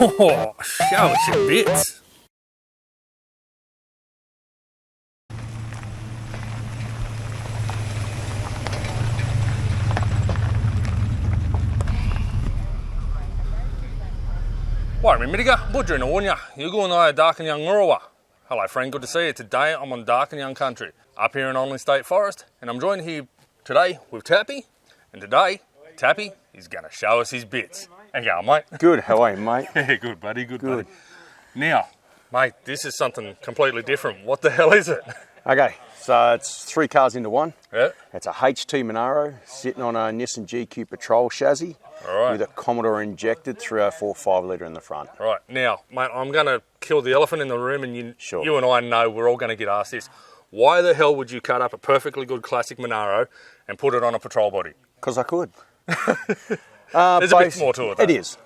Oh, show us your bits. Why, Mitiga, Budger and Awanya, Yugo and I are Dark and Young Ngurrawa. Hello friend, good to see you. Today I'm on Dark and Young Country, up here in Only State Forest, and I'm joined here today with Tappie, and today, Tappie is going to show us his bits. How you going, mate? Good, how are you, mate? Yeah, good buddy, good buddy. Now, mate, this is something completely different. What the hell is it? Okay, so it's 3 cars into one. Yeah. It's a HT Monaro sitting on a Nissan GQ Patrol chassis with a Commodore injected 304 5-litre in the front. Right, now, mate, I'm going to kill the elephant in the room, and you and I know we're all going to get asked this. Why the hell would you cut up a perfectly good classic Monaro and put it on a patrol body? Because I could. There's a bit more to it, though. It is.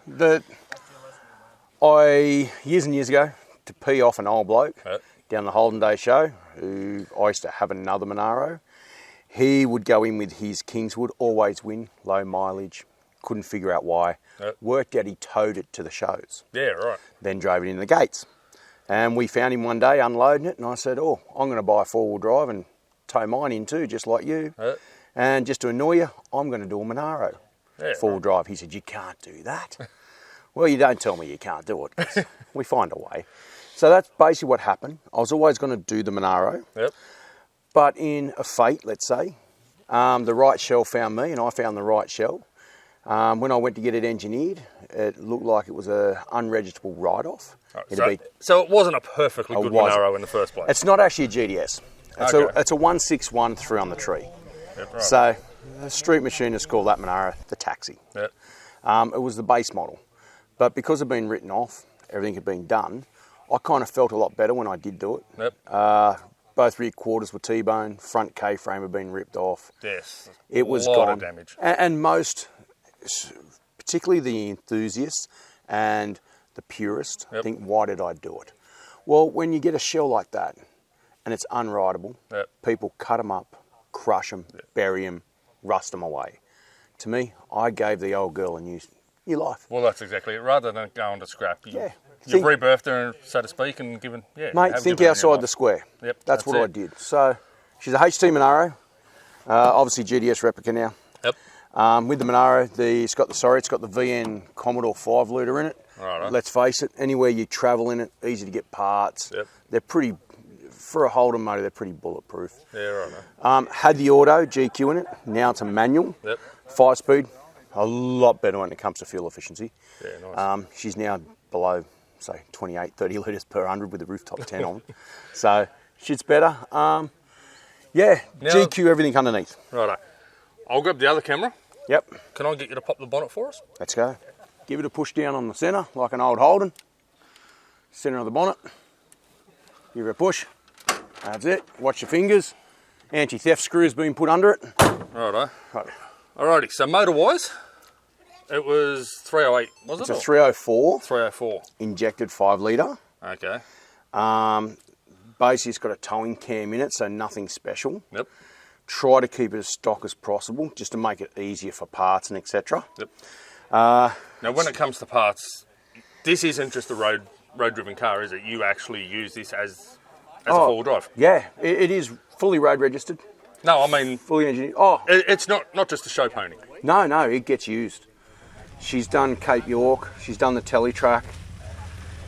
Years and years ago, to pee off an old bloke down the Holden Day show, who I used to have another Monaro, he would go in with his Kingswood, always win, low mileage, couldn't figure out why. Worked out he towed it to the shows. Yeah, right. Then drove it in the gates. And we found him one day unloading it, and I said, oh, I'm going to buy a 4-wheel drive and tow mine in too, just like you. And just to annoy you, I'm going to do a Monaro 4-wheel drive. He said, you can't do that. Well, you don't tell me you can't do it, 'cause we find a way. So that's basically what happened. I was always going to do the Monaro. But in a fate, let's say, the right shell found me and I found the right shell. When I went to get it engineered, it looked like it was an unregisterable write-off. So it wasn't a perfectly good Monaro in the first place? It's not actually a GDS. It's a 161 through on the tree. Right. So the street machinists call that Monaro the taxi. It was the base model. But because it had been written off, everything had been done, I kind of felt a lot better when I did do it. Both rear quarters were T-bone, front K-frame had been ripped off. Yes, it was a lot gone. Of damage. And most, particularly the enthusiasts and the purists, think, why did I do it? Well, when you get a shell like that and it's unrideable, people cut them up, crush them, bury them, rust them away. To me, I gave the old girl a new life. Well, that's exactly it. Rather than going to scrap, you've rebirthed her, so to speak, and given, mate, think outside the square. That's what I did. So, she's a HT Monaro, obviously GDS replica now. With the Monaro, it's got the VN Commodore 5-litre in it. Let's face it, anywhere you travel in it, easy to get parts. They're pretty, for a Holden motor, they're pretty bulletproof. Had the auto GQ in it, now it's a manual. 5-speed, a lot better when it comes to fuel efficiency. She's now below, say, 28, 30 litres per 100 with the rooftop 10 on. So, shit's better. Now, GQ everything underneath. Righto. I'll grab the other camera. Can I get you to pop the bonnet for us? Let's go. Give it a push down on the centre, like an old Holden. Centre of the bonnet. Give it a push. That's it. Watch your fingers. Anti-theft screws being put under it. Righto. Alrighty, so motor-wise, it was 308, was it? It's a 304. 304. Injected 5-litre. Okay. Basically, it's got a towing cam in it, so nothing special. Try to keep it as stock as possible, just to make it easier for parts and etc. Now, when it comes to parts, this isn't just a road-driven car, is it? You actually use this as a 4-wheel drive? Yeah, it is fully road registered. No, I mean... fully engineered. It's not just a show pony. No, it gets used. She's done Cape York, she's done the Teletrack.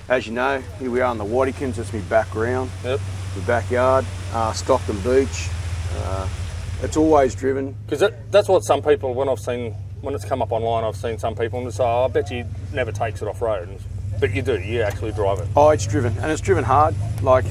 As you know, here we are on the Waddykins, that's my background. The backyard, Stockton Beach. It's always driven. Because that's what some people, when it's come up online, I've seen some people and they say, I bet you never takes it off-road. But you do, you actually drive it. Oh, it's driven, and it's driven hard. Like,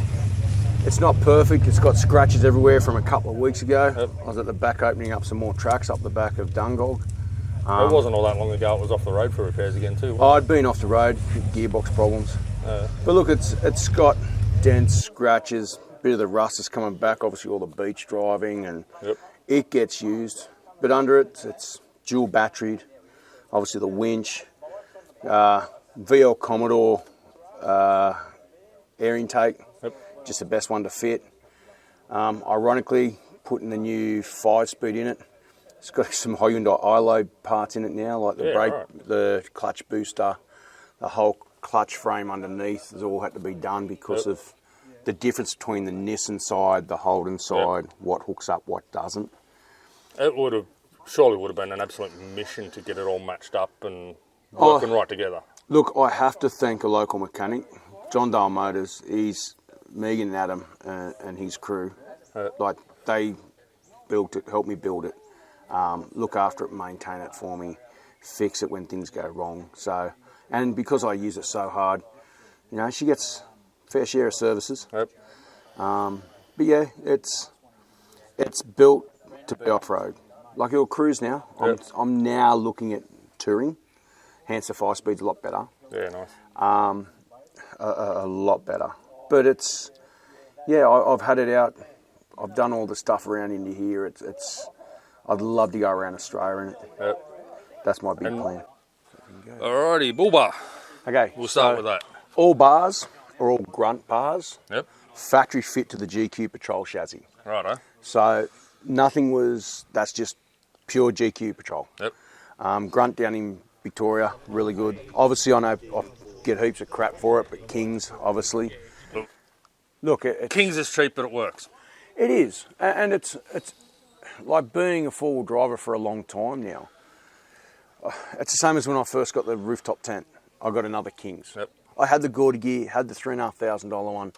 it's not perfect, it's got scratches everywhere from a couple of weeks ago. I was at the back opening up some more tracks up the back of Dungog. It wasn't all that long ago, it was off the road for repairs again too. I'd been off the road, gearbox problems. But look, it's got dents, scratches, bit of the rust is coming back, obviously all the beach driving, and it gets used. But under it, it's dual batteried, obviously the winch, VL Commodore air intake, just the best one to fit. Ironically, putting the new 5-speed in it, it's got some Hyundai iLoad parts in it now, like the brake, the clutch booster, the whole clutch frame underneath has all had to be done because of the difference between the Nissan side, the Holden side, what hooks up, what doesn't. It surely would have been an absolute mission to get it all matched up and working right together. Look, I have to thank a local mechanic, John Dale Motors. He's Megan and Adam and his crew. Like, they built it, helped me build it, look after it, maintain it for me, fix it when things go wrong. So, and because I use it so hard, you know, she gets a fair share of services. Yep. But yeah, it's built to be off-road. Like, it'll cruise now. I'm now looking at touring, hence the 5-speed's a lot better. Yeah, nice. A lot better. But it's, yeah, I've had it out. I've done all the stuff around into here. I'd love to go around Australia in it. Yep. That's my big plan. Alrighty, bull bar. Okay. We'll start with that. All bars are all grunt bars. Yep. Factory fit to the GQ Patrol chassis. Righto. So that's just pure GQ Patrol. Yep. Grunt down in Victoria, really good. Obviously, I know I get heaps of crap for it, but Kings, obviously. Look, Kings is cheap, but it works. It is, and it's like being a four-wheel driver for a long time now. It's the same as when I first got the rooftop tent. I got another Kings. Yep. I had the Gordy gear, had the $3,500 one.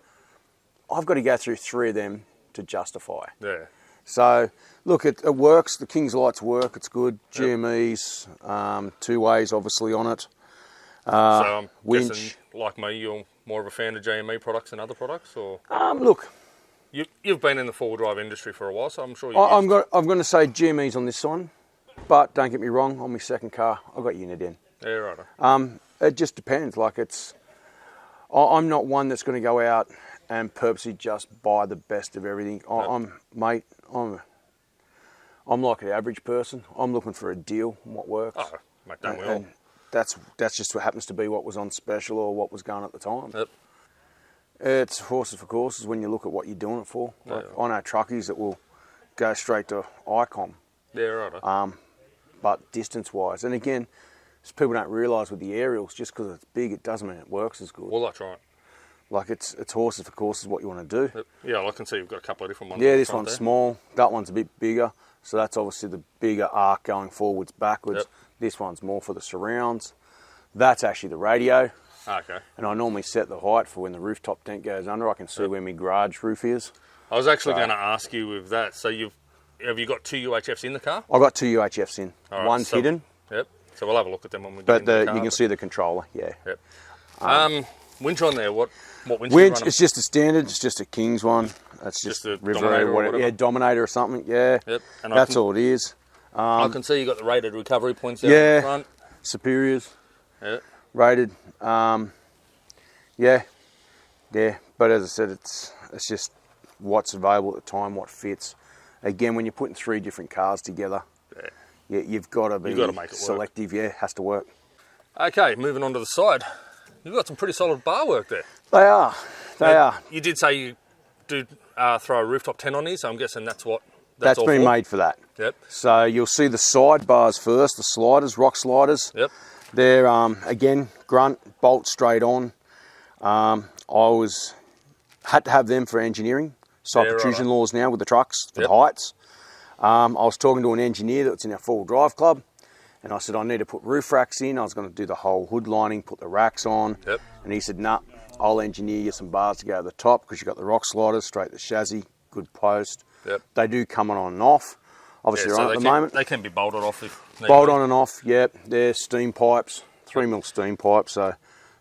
I've got to go through 3 of them to justify. Yeah. So, look, it works. The Kings lights work. It's good. GMEs, 2 ways, obviously, on it. So I'm winch. guessing, like me, you're more of a fan of GME products than other products, or Look, you've been in the four-wheel drive industry for a while, so I'm sure I'm going to say GMEs on this one, but don't get me wrong. On my second car, I got unit in. Yeah, right. It just depends. Like, I'm not one that's going to go out and purposely just buy the best of everything. I'm like an average person. I'm looking for a deal and what works. Oh, mate, don't we all? And that's just what happens to be what was on special or what was going at the time. Yep. It's horses for courses when you look at what you're doing it for. Like, I know truckies that will go straight to Icon. Yeah, right. But distance-wise, and again, people don't realise with the aerials, just because it's big, it doesn't mean it works as good. Well, that's right. Like, it's horses for courses what you want to do. Yep. Yeah, I can see you've got a couple of different ones. Yeah, this one's small. That one's a bit bigger. So that's obviously the bigger arc going forwards, backwards. Yep. This one's more for the surrounds. That's actually the radio. Okay. And I normally set the height for when the rooftop tent goes under. I can see where my garage roof is. I was actually going to ask you with that. So have you got 2 UHFs in the car? I've got 2 UHFs in. All right, One's hidden. Yep. So we'll have a look at them when we get But in the car. you can see the controller, yeah. Yep. Winch on there, what winch Winch, it's just a standard, it's just a Kings one. It's Just just a River Dominator or whatever. Yeah, Dominator or something, yeah. Yep. And that's all it is. I can see you got the rated recovery points out Yeah, in front. Superiors, Yeah. rated. Yeah. But as I said, it's just what's available at the time, what fits. Again, when you're putting 3 different cars together, you've got to be make it selective. work. Yeah, has to work. Okay, moving on to the side. You've got some pretty solid bar work there. They are. They are. You did say you do throw a rooftop tent on here, so I'm guessing that's That's been made for that. Yep. So you'll see the side bars first, the sliders, rock sliders. Yep. They're, again, grunt, bolt straight on. I had to have them for engineering. Side protrusion laws now with the trucks for the heights. I was talking to an engineer that's in our four-wheel drive club, and I said, I need to put roof racks in. I was going to do the whole hood lining, put the racks on. Yep. And he said, nah, I'll engineer you some bars to go to the top because you've got the rock sliders, straight to the chassis, good post. Yep. They do come on and off. Obviously, they're on at the moment. They can be bolted off if needed. Bolt on and off, yep. They're steam pipes, 3mm steam pipes. So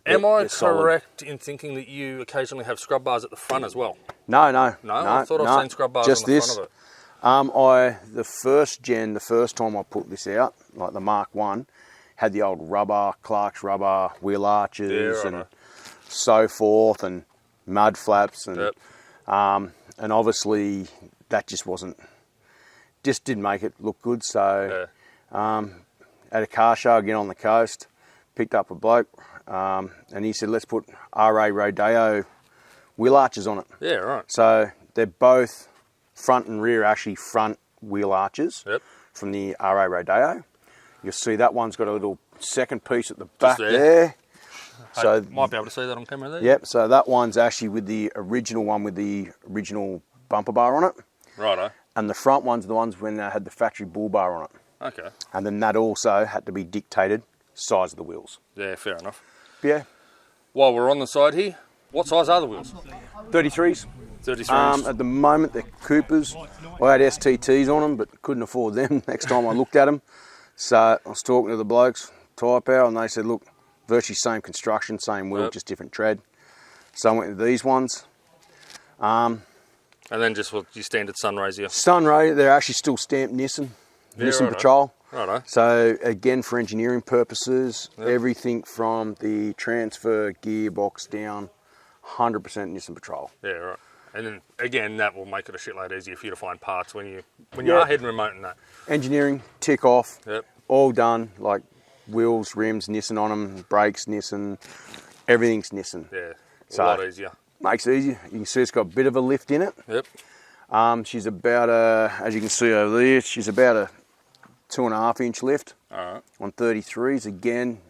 am I correct in thinking that you occasionally have scrub bars at the front as well? No. I thought I've seen scrub bars just on the this. front of it. The first time I put this out, like the Mark 1, had the old rubber, Clark's rubber, wheel arches and so forth, and mud flaps, and and obviously that just didn't make it look good. So at a car show again on the coast, picked up a bloke, and he said, let's put RA Rodeo wheel arches on it. Yeah, right. So they're both front and rear, actually front wheel arches from the RA Rodeo. You'll see that one's got a little second piece at the back there. So might be able to see that on camera there. Yep, so that one's actually with the original one with the original bumper bar on it. Righto. And the front ones are the ones when they had the factory bull bar on it. Okay. And then that also had to be dictated size of the wheels. Yeah, fair enough. Yeah. While we're on the side here, what size are the wheels? 33s. 33s. At the moment, they're Coopers. I had STTs on them, but couldn't afford them next time I looked at them. So I was talking to the blokes, Tyre Power, and they said, look, virtually same construction, same wheel, just different tread. So I went with these ones. And then just what your standard Sunrays here? Sunray, they're actually still stamped Nissan. Nissan Patrol. Righto. So again, for engineering purposes, everything from the transfer gearbox down, 100% Nissan Patrol. Yeah, right. And then again, that will make it a shitload easier for you to find parts when you are heading remote and that. Engineering, tick off, Yep. all done, like wheels, rims, Nissan on them, brakes, Nissan, everything's Nissan. Yeah, So, a lot easier. Makes it easier. You can see it's got a bit of a lift in it. Yep. She's about as you can see over there, she's about a 2.5 inch lift. All right. On 33s. Again,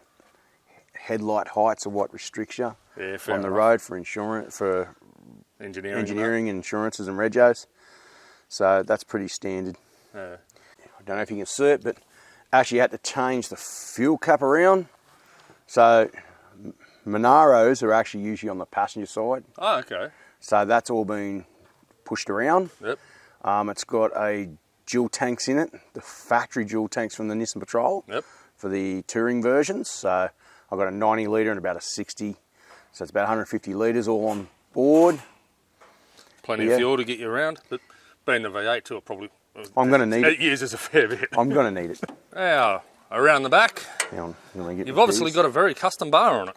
headlight heights are what restricts you on the road for insurance, for engineering, insurances and regos. So that's pretty standard. Yeah. I don't know if you can see it, but actually had to change the fuel cap around. So Monaros are actually usually on the passenger side. Oh, okay. So that's all been pushed around. Yep. It's got a dual tanks in it, the factory dual tanks from the Nissan Patrol. Yep. For the touring versions. So I've got a 90 litre and about a 60. So it's about 150 litres all on board. Plenty of fuel to get you around. But being the V8 too, it probably I'm going to need it uses a fair bit. I'm going to need it. Now, around the back, you've obviously got a very custom bar on it.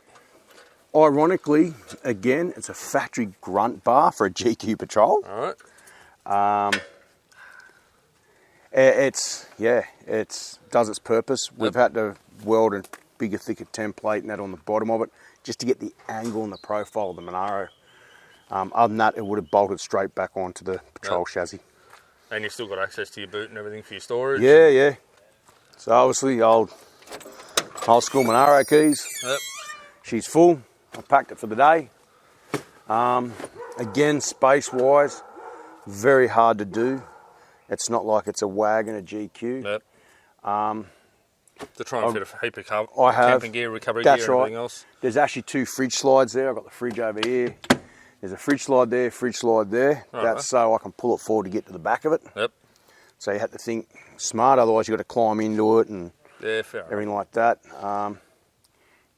Ironically, again, it's a factory grunt bar for a GQ Patrol. All right. It does its purpose. We've had to weld a bigger, thicker template and that on the bottom of it just to get the angle and the profile of the Monaro. Other than that, it would have bolted straight back onto the Patrol chassis. And you've still got access to your boot and everything for your storage? Yeah, yeah. So obviously, old school Monaro keys. Yep. She's full. I packed it for the day. Again, space-wise, very hard to do. It's not like it's a wagon, a GQ. Yep. To try and fit a heap of camping gear, recovery That's gear, and right. everything else. There's actually 2 fridge slides there. I've got the fridge over here. There's a fridge slide there, fridge slide there. Right. That's so I can pull it forward to get to the back of it. Yep. So you have to think smart, otherwise you've got to climb into it and everything like that.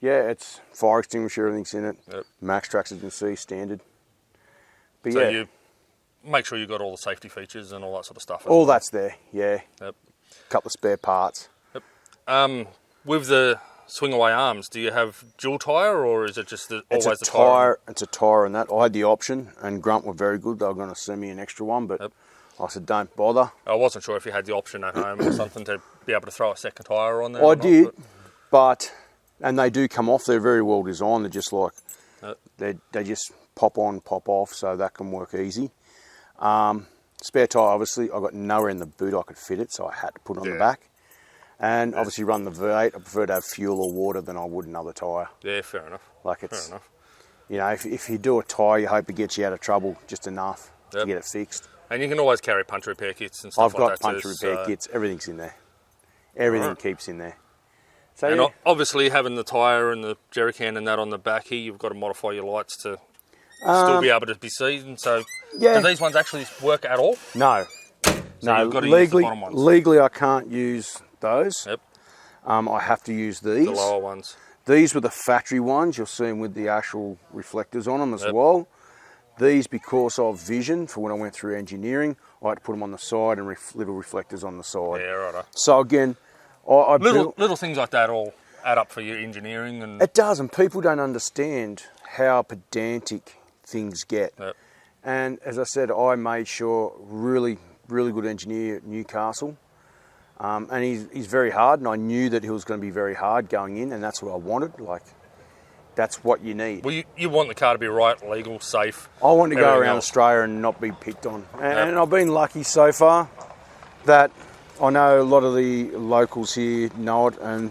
Yeah, it's fire extinguisher, everything's in it. Yep. Max tracks, as you can see, standard. But So yeah, you make sure you've got all the safety features and all that sort of stuff. all that's there, yeah. Yep. Couple of spare parts. Yep. With the swing away arms, do you have dual tyre or is it just always the tyre? It's a tyre and that. I had the option and Grunt were very good. They were going to send me an extra one, but I said, don't bother. I wasn't sure if you had the option at home or something to be able to throw a second tyre on there. I did, but and they do come off. They're very well designed. They're just like, they just pop on, pop off, so that can work easy. Spare tyre, obviously, I got nowhere in the boot I could fit it, so I had to put it on the back. And obviously run the V8. I prefer to have fuel or water than I would another tyre. Yeah, fair enough. Like it's, fair enough. You know, if you do a tyre, you hope it gets you out of trouble just enough to get it fixed. And you can always carry punch repair kits and stuff like that. I've got punch repair kits. Everything's in there. Everything keeps in there. So and obviously having the tyre and the jerry can and that on the back here, you've got to modify your lights to still be able to be seen. So do these ones actually work at all? No. So no, you've got to use the bottom ones. Legally I can't use those. Yep. I have to use these. The lower ones. These were the factory ones. You'll see them with the actual reflectors on them as well. These, because of vision, for when I went through engineering, I had to put them on the side and little reflectors on the side. Yeah, right. So again, I little things like that all add up for your engineering. And it does, and people don't understand how pedantic things get. Yep. And as I said, I made sure, really good engineer at Newcastle. And he's very hard, and I knew that he was going to be very hard going in, and that's what I wanted. Like, that's what you need. Well, you want the car to be right, legal, safe. I want to go around Australia and not be picked on. And I've been lucky so far that I know a lot of the locals here know it, and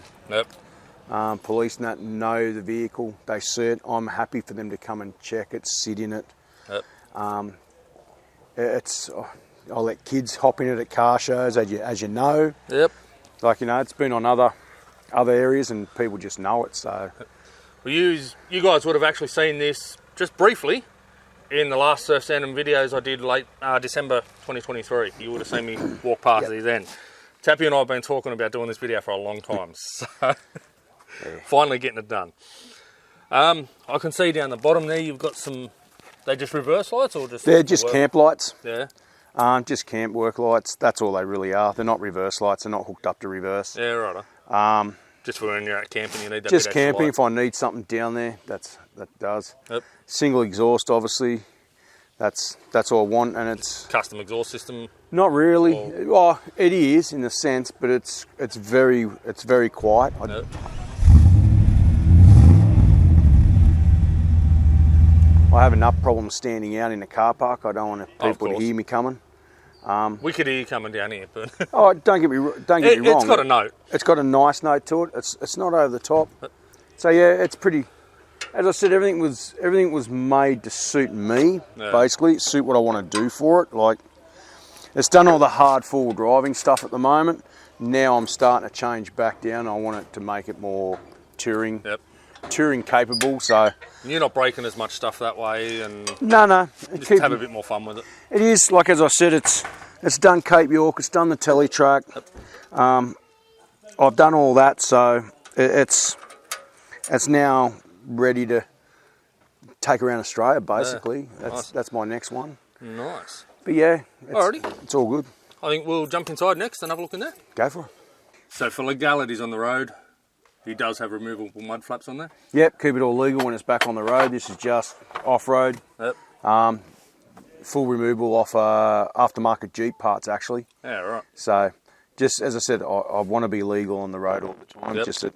Police and that know the vehicle. They see it. I'm happy for them to come and check it, sit in it. Yep. I'll let kids hop in it at car shows, as you know. Yep. Like, you know, it's been on other areas and people just know it. So, well, you guys would have actually seen this just briefly in the last surf sanding videos I did late December 2023. You would have seen me walk past these then. Tappie and I have been talking about doing this video for a long time, so finally getting it done. I can see down the bottom there you've got some. They just reverse lights or just? They're just camp lights. Yeah. Just camp work lights. That's all they really are. They're not reverse lights. They're not hooked up to reverse. Yeah, right. Just for when you're out camping, you need that. Just bit camping. extra If I need something down there, that does. Yep. Single exhaust, obviously. That's all I want, and it's custom exhaust system. Not really. Well, it is in a sense, but it's very quiet. Yep. I have enough problems standing out in the car park. I don't want people to hear me coming. We could hear you coming down here, but don't get me wrong. It's got a note. It's got a nice note to it. It's not over the top. So yeah, it's pretty. As I said, everything was made to suit me, basically, suit what I want to do for it. Like, it's done all the hard forward driving stuff at the moment. Now I'm starting to change back down. I want it to make it more touring capable. So you're not breaking as much stuff that way, and no, just have a bit more fun with it. It is, like as I said, it's done Cape York, it's done the telly track. I've done all that, so it's now ready to take around Australia, basically. That's my next one. Nice. But yeah, it's all good. I think we'll jump inside next and have a look in there. Go for it. So for legalities on the road, he does have removable mud flaps on there? Yep, keep it all legal when it's back on the road. This is just off-road. Yep. Full removal off aftermarket Jeep parts, actually. Yeah, right. So, just as I said, I want to be legal on the road all the time. Yep. Just that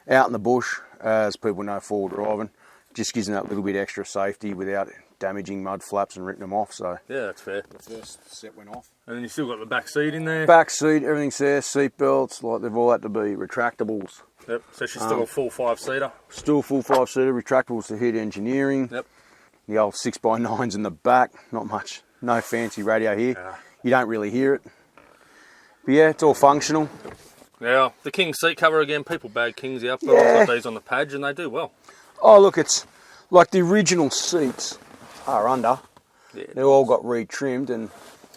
out in the bush, as people know, forward driving, just gives them that little bit extra safety without damaging mud flaps and ripping them off. So yeah, that's fair. The first set went off. And then you still got the back seat in there. Back seat, everything's there. Seat belts, like they've all had to be retractables. Yep. So she's still a full 5-seater. Still full 5-seater, retractables to heat engineering. Yep. The old 6x9s in the back. Not much, no fancy radio here. Yeah. You don't really hear it. But yeah, it's all functional. Now, the King seat cover again, people bag Kings out, but I've got these on the Padge and they do well. Oh, look, it's like the original seats are under. Yeah, they've all got retrimmed, and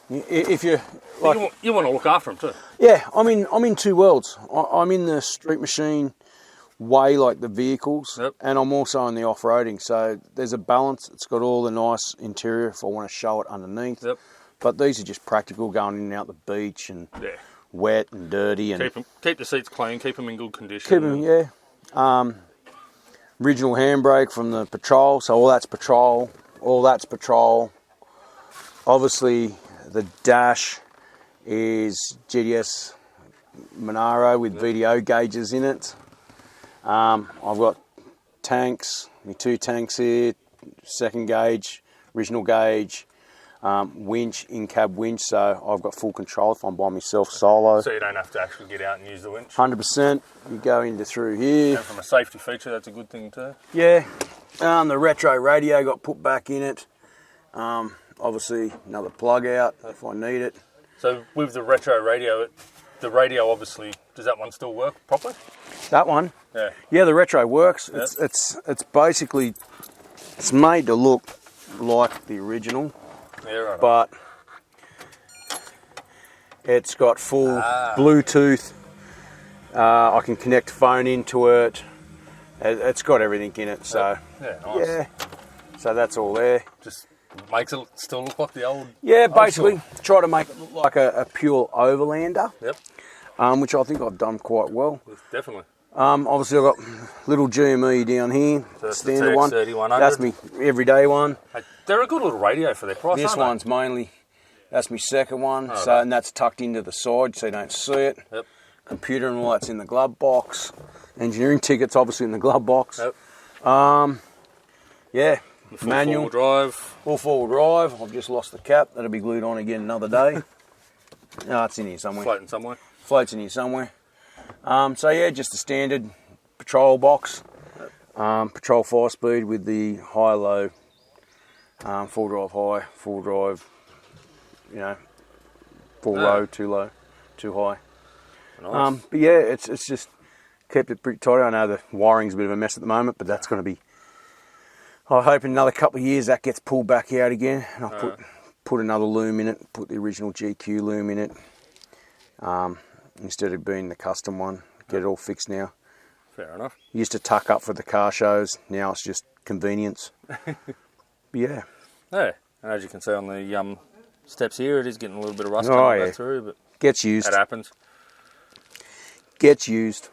if you like, you want to look after them too. Yeah, I'm in two worlds. I'm in the street machine way, like the vehicles, and I'm also in the off-roading. So there's a balance. It's got all the nice interior if I want to show it underneath. Yep. But these are just practical, going in and out the beach and wet and dirty, and keep the seats clean, keep them in good condition. Keep them, original handbrake from the Patrol, so all that's Patrol. Obviously, the dash is GDS Monaro with VDO gauges in it. I've got tanks, my 2 tanks here, second gauge, original gauge. Winch, in-cab winch, so I've got full control if I'm by myself solo. So you don't have to actually get out and use the winch? 100%. You go into through here. And from a safety feature, that's a good thing too? Yeah. The retro radio got put back in it. Obviously, another plug out if I need it. So with the retro radio, the radio obviously, does that one still work properly? That one? Yeah. Yeah, the retro works. Yeah. It's basically, it's made to look like the original. Yeah, right. But it's got full Bluetooth. I can connect phone into it. It's got everything in it. So nice. So that's all there. Just makes it still look like the old. Yeah, basically try to make it look like a pure overlander. Yep. Which I think I've done quite well. Definitely. Obviously I've got little GME down here, so standard one. 3100. That's me everyday one. They're a good little radio for their price. This one's mainly, that's my second one. And that's tucked into the side so you don't see it. Yep. Computer and all that's in the glove box. Engineering tickets obviously in the glove box. Yep. Yeah. Full manual. Full four-wheel drive. I've just lost the cap. That'll be glued on again another day. No, it's in here somewhere. Floating somewhere. Floats in here somewhere. So yeah, just a standard Patrol box. Patrol 5-speed with the high-low, full drive high, full drive, full low, too high. Nice. But yeah, it's just kept it pretty tight. I know the wiring's a bit of a mess at the moment, but that's going to be, I hope in another couple of years that gets pulled back out again, and I'll put another loom in it, put the original GQ loom in it, instead of being the custom one. Get it all fixed now. Fair enough. Used to tuck up for the car shows, now it's just convenience. Yeah. Yeah, and as you can see on the steps here, it is getting a little bit of rust coming back through, but gets used. That happens. Gets used.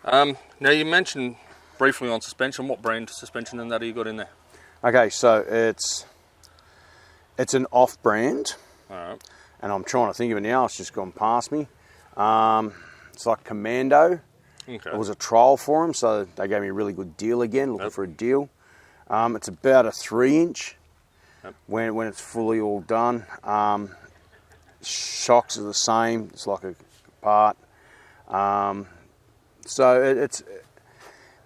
Now you mentioned briefly on suspension. What brand suspension and that you got in there? Okay, so it's an off-brand, Alright. and I'm trying to think of it now. It's just gone past me. It's like Commando. Okay. It was a trial for them, so they gave me a really good deal again, looking for a deal. It's about a 3-inch when it's fully all done. Shocks are the same, it's like a part. So it's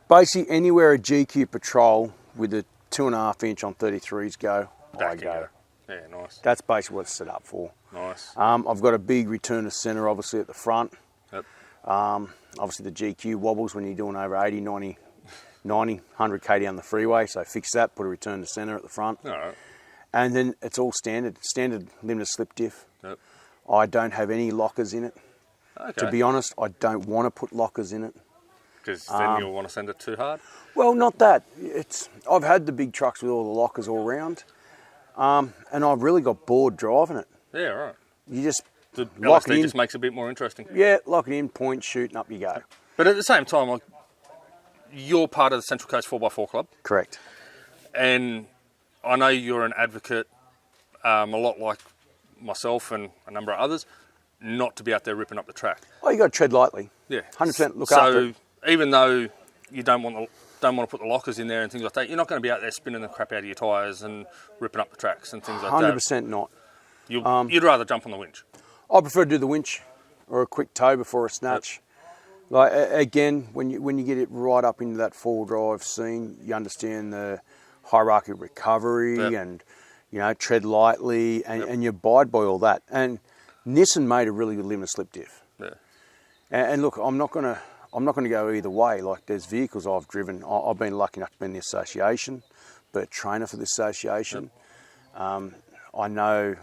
basically anywhere a GQ Patrol with a 2.5-inch on 33s go, I go. Yeah, nice. That's basically what it's set up for. Nice. I've got a big return to centre obviously at the front. Yep. Obviously the GQ wobbles when you're doing over 80, 90, 100k down the freeway, so fix that, put a return to centre at the front. Alright. And then it's all standard limited slip diff. Yep. I don't have any lockers in it. Okay. To be honest, I don't want to put lockers in it. Because then you'll want to send it too hard? Well, not that. I've had the big trucks with all the lockers all round, and I've really got bored driving it. Yeah, right. You just The lock LSD it in. just makes it a bit more interesting. Yeah, lock it in, point, shoot, and up you go. But at the same time, like, you're part of the Central Coast 4x4 Club. Correct. And I know you're an advocate, a lot like myself and a number of others, not to be out there ripping up the track. Oh, you got to tread lightly. Yeah, 100% look after it. So even though you don't want to put the lockers in there and things like that, you're not going to be out there spinning the crap out of your tyres and ripping up the tracks and things like that. 100% not. You'd rather jump on the winch. I prefer to do the winch or a quick tow before a snatch. Yep. Like again, when you get it right up into that 4-drive scene, you understand the hierarchy of recovery and tread lightly and you abide by all that. And Nissan made a really good limited slip diff. Yeah. And look, I'm not gonna go either way. Like there's vehicles I've driven. I've been lucky enough to be in the association, be a trainer for the association. Yep. I know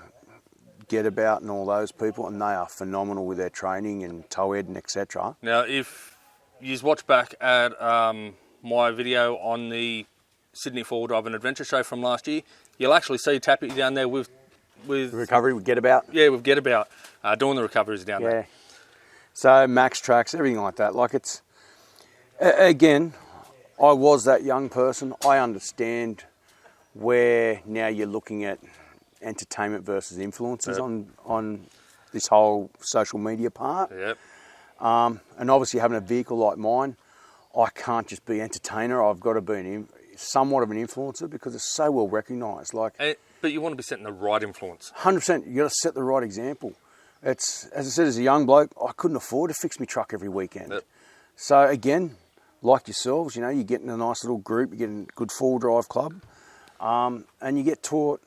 Get About and all those people, and they are phenomenal with their training and towhead and etc. Now, if you watch back at my video on the Sydney 4-wheel drive and adventure show from last year, you'll actually see Tappie down there with recovery with Get About. Yeah, with Get About doing the recoveries down there. So max tracks, everything like that. Like it's again, I was that young person. I understand where now you're looking at entertainment versus influences on this whole social media part. Yep. And obviously having a vehicle like mine, I can't just be entertainer. I've got to be somewhat of an influencer because it's so well recognised. But you want to be setting the right influence. 100%. You've got to set the right example. It's, as I said, as a young bloke, I couldn't afford to fix my truck every weekend. Yep. So again, like yourselves, you get in a nice little group, you get in a good 4-drive club, and you get taught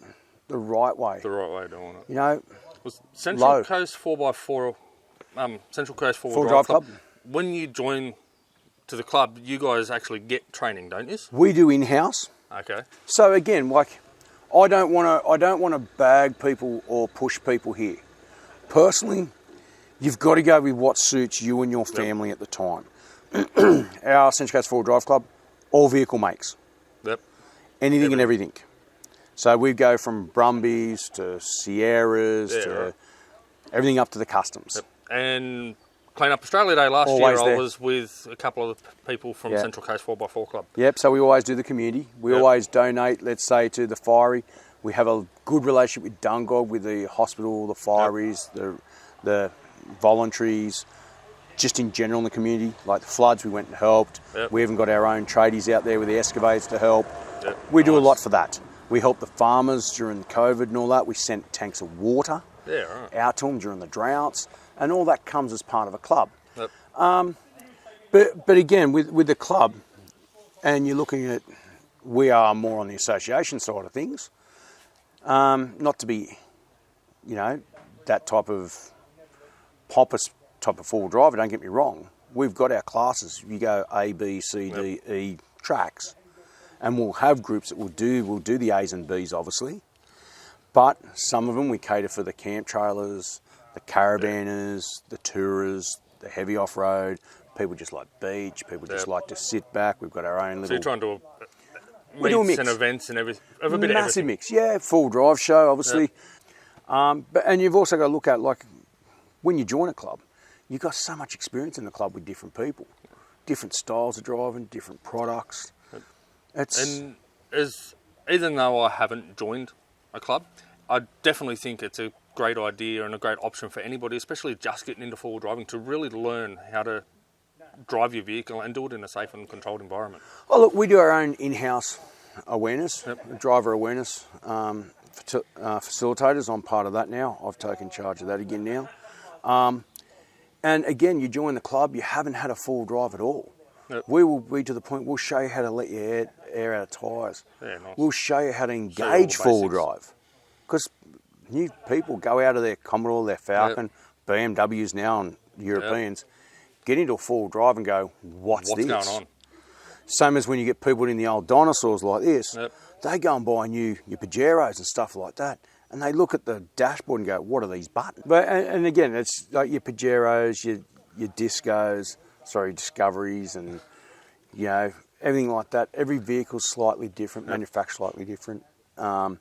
the right way. The right way of doing it. Was Central Coast 4x4, Central Coast 4 Drive Club. When you join to the club, you guys actually get training, don't you? We do in-house. Okay. So again, like, I don't want to bag people or push people here. Personally, you've got to go with what suits you and your family at the time. Our Central Coast 4 Drive Club, all vehicle makes. Yep. Anything and everything. So we go from Brumbies to Sierras to everything up to the customs. Yep. And Clean Up Australia Day last year, I was with a couple of people from Central Coast 4x4 Club. Yep, so we always do the community. We always donate, let's say, to the Fiery. We have a good relationship with Dharug, with the hospital, the Fireys, the voluntaries, just in general in the community. Like the floods, we went and helped. Yep. We even got our own tradies out there with the excavators to help. Yep. We do a lot for that. We helped the farmers during COVID and all that. We sent tanks of water out to them during the droughts. And all that comes as part of a club. Yep. But again, with the club, and you're looking at, we are more on the association side of things. Not to be, that type of pompous type of four-wheel driver, don't get me wrong. We've got our classes. You go A, B, C, D, E tracks, and we'll have groups that we'll do the A's and B's, obviously. But some of them we cater for the camp trailers, the caravanners, the tourers, the heavy off-road. People just like beach. People just like to sit back. We've got our own little... So you're trying to do meets and events and everything? A bit of massive mix, yeah. Full drive show, obviously. And you've also got to look at, like, when you join a club, you've got so much experience in the club with different people. Different styles of driving, different products. And even though I haven't joined a club, I definitely think it's a great idea and a great option for anybody, especially just getting into four-wheel driving, to really learn how to drive your vehicle and do it in a safe and controlled environment. Oh, look, we do our own in-house awareness, driver awareness facilitators. I'm part of that now. I've taken charge of that again now. And again, you join the club, you haven't had a full drive at all. Yep. We will be to the point, we'll show you how to let your air out of tyres. Yeah, nice. We'll show you how to engage full drive. Because new people go out of their Commodore, their Falcon, BMWs now and Europeans, get into a full drive and go, what's this? What's going on? Same as when you get people in the old dinosaurs like this, they go and buy your Pajeros and stuff like that. And they look at the dashboard and go, what are these buttons? But and again, it's like your Pajeros, your Discoveries, and, everything like that. Every vehicle's slightly different, manufactured slightly different. Whether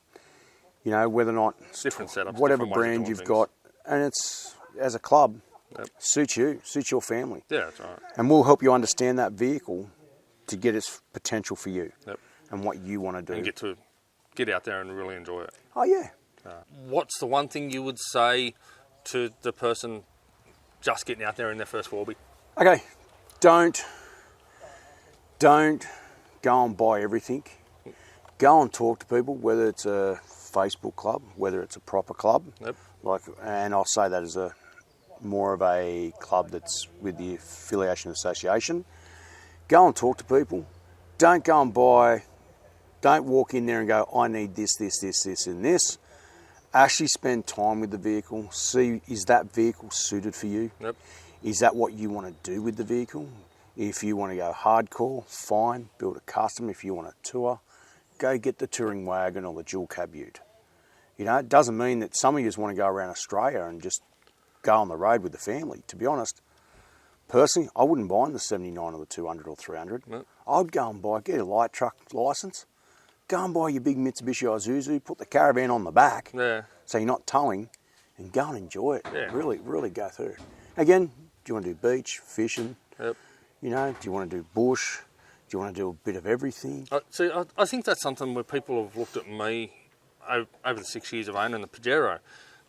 or not... Different setups. Whatever different brand you've got. And it's, as a club, suits you, suits your family. Yeah, that's right. And we'll help you understand that vehicle to get its potential for you and what you want to do. And get out there and really enjoy it. Oh, yeah. What's the one thing you would say to the person just getting out there in their first 4B? Okay, don't go and buy everything. Go and talk to people, whether it's a Facebook club, whether it's a proper club. And I'll say that as more of a club that's with the affiliation association. Go and talk to people. Don't go and buy. Don't walk in there and go, I need this, and this. Actually spend time with the vehicle. See, is that vehicle suited for you? Is that what you want to do with the vehicle? If you want to go hardcore, fine, build a custom. If you want a tour, go get the touring wagon or the dual cab ute. It doesn't mean that some of you just want to go around Australia and just go on the road with the family. To be honest, personally, I wouldn't buy the 79 or the 200 or 300. I'd go and get a light truck licence. Go and buy your big Mitsubishi Isuzu, put the caravan on the back so you're not towing, and go and enjoy it. Really go through. Again, do you want to do beach, fishing? Do you want to do bush? Do you want to do a bit of everything? See, I think that's something where people have looked at me over the 6 years of owning the Pajero.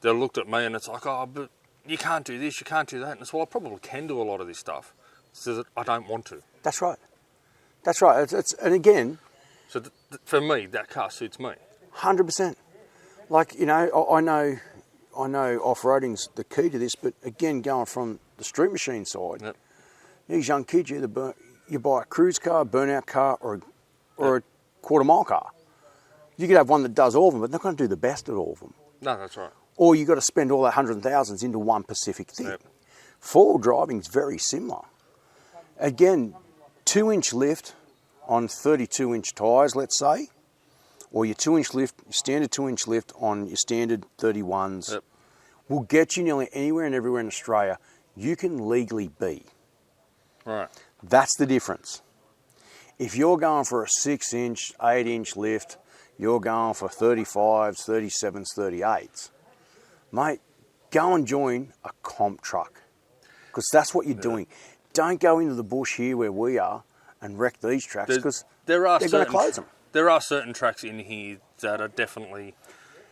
They've looked at me and it's like, oh, but you can't do this, you can't do that. And it's, well, I probably can do a lot of this stuff. It's just that I don't want to. That's right. And again... So for me, that car suits me. 100%. Like, I know off-roading's the key to this, but again, going from the street machine side, these young kids, you buy a cruise car, a burnout car, or a quarter-mile car. You could have one that does all of them, but they're not going to do the best at all of them. No, that's right. Or you've got to spend all that hundreds and thousands into one specific thing. Four-wheel driving's very similar. Again, 2-inch lift on 32-inch tyres, let's say, or your 2-inch lift, your standard 2-inch lift on your standard 31s, will get you nearly anywhere and everywhere in Australia you can legally be. Right. That's the difference. If you're going for a 6-inch, 8-inch lift, you're going for 35s, 37s, 38s, mate, go and join a comp truck, because that's what you're doing. Don't go into the bush here where we are and wreck these tracks, because they're going to close them. There are certain tracks in here that are definitely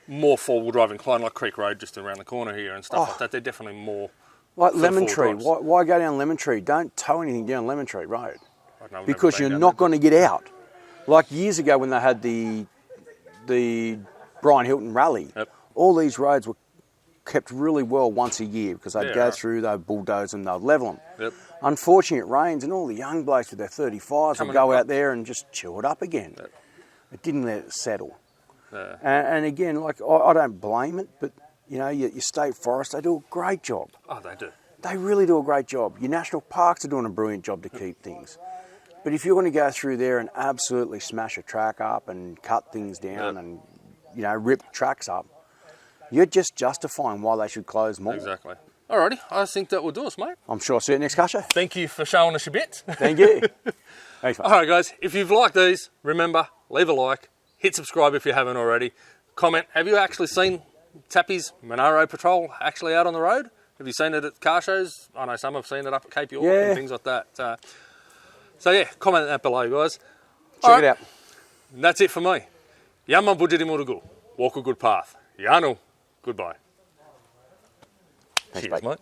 more four-wheel drive inclined, like Creek Road just around the corner here and stuff like that. They're definitely more... Like Lemon Tree. Why go down Lemon Tree? Don't tow anything down Lemon Tree Road, because you're not going to get out. Like years ago when they had the Brian Hilton Rally, all these roads were kept really well once a year, because they'd go through, they'd bulldoze them, they'd level them. Unfortunately, it rains and all the young blokes with their 35s will go out there and just chew it up again. Yep. It didn't let it settle. Yeah. And again, like, I don't blame it, but, you know, your state forest, they do a great job. Oh, they do. They really do a great job. Your national parks are doing a brilliant job to keep things. But if you're going to go through there and absolutely smash a track up and cut things down and, you know, rip tracks up, you're just justifying why they should close more. Exactly. Alrighty, I think that will do us, mate. I'm sure I'll see you next car show. Thank you for showing us your bits. Thank you. Thanks, mate. Alright guys, if you've liked these, remember, leave a like, hit subscribe if you haven't already, comment, have you actually seen Tappie's Monaro Patrol actually out on the road? Have you seen it at car shows? I know some have seen it up at Cape York and things like that. So yeah, comment that below, guys. Check it out. And that's it for me. Yaman Bujiri Murugu. Walk a good path. Yanu. Goodbye. Thanks, Cheers, mate.